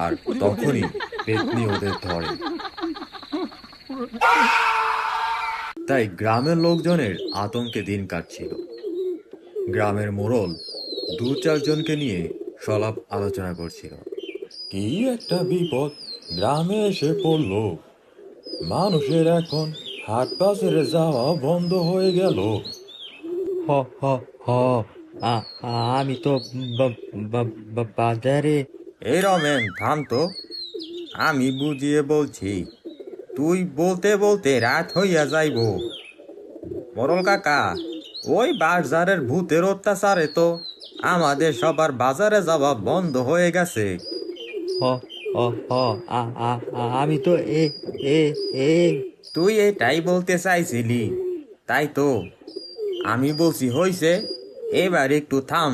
আর তখনই পেতনি ওদের ধরে। তাই গ্রামের লোকজনের আতঙ্কে দিন কাটছিল। গ্রামের মোড়ল দু চারজনকে নিয়ে সলাপ আলোচনা করছিল। কি একটা বিপদ গ্রামে এসে পড়লো, মানুষের এখন হাট বাজারে যাওয়া বন্ধ হয়ে গেল। হ হ হ আমি তো বাজারে। এই রমেন, থাম তো, আমি বুঝিয়ে বলছি। তুই বলতে বলতে রাত হইয়া যাইব। মোরল কাকা, ওই বাজারের ভূতের অত্যাচারে তো আমাদের সবার বাজারে যাওয়া বন্ধ হয়ে গেছে। হ হ হ আমি তো এ এ এ তুই এটাই বলতে চাইছিলি, তাই তো। আমি বলছি হইছে, এবার একটু থাম।